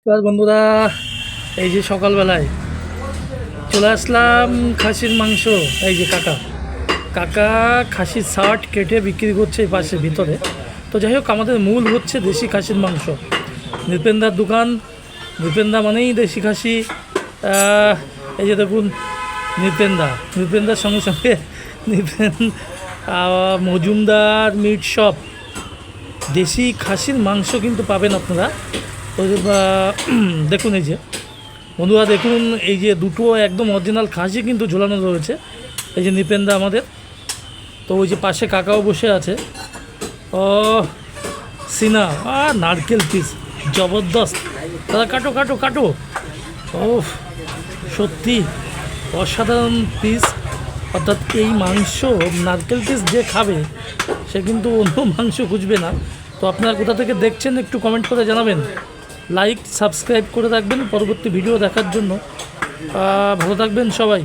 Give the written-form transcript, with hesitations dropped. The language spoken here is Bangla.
নমস্কার বন্ধুরা, এই যে সকালবেলায় চলে আসলাম খাসির মাংস। এই যে কাকা কাকা খাসির শার্ট কেটে বিক্রি করছে এই পাশে ভিতরে। তো যাই হোক, আমাদের মূল হচ্ছে দেশি খাসির মাংস। নৃপেন্দার দোকান, নৃপেন্দা মানেই দেশি খাসি। এই যে দেখুন নৃপেন্দার সঙ্গে সঙ্গে মজুমদার মিট শপ। দেশি খাসির মাংস কিন্তু পাবেন আপনারা। ওই দেখুন, এই যে বন্ধুরা দেখুন, এই যে দুটো একদম অরিজিনাল খাসি কিন্তু ঝোলানো রয়েছে। এই যে নৃপেন্দা আমাদের, তো ওই যে পাশে কাকাও বসে আছে। ও সিনা আর নারকেল পিস জবরদস্ত। দাদা কাটো কাটো কাটো। ও সত্যি অসাধারণ পিস। অর্থাৎ এই মাংস নারকেল পিস যে খাবে সে কিন্তু অন্য মাংস খুঁজবে না। তো আপনারা কোথা থেকে দেখছেন একটু কমেন্ট করে জানাবেন। লাইক সাবস্ক্রাইব করে রাখবেন পরবর্তী ভিডিও দেখার জন্য। ভালো থাকবেন সবাই।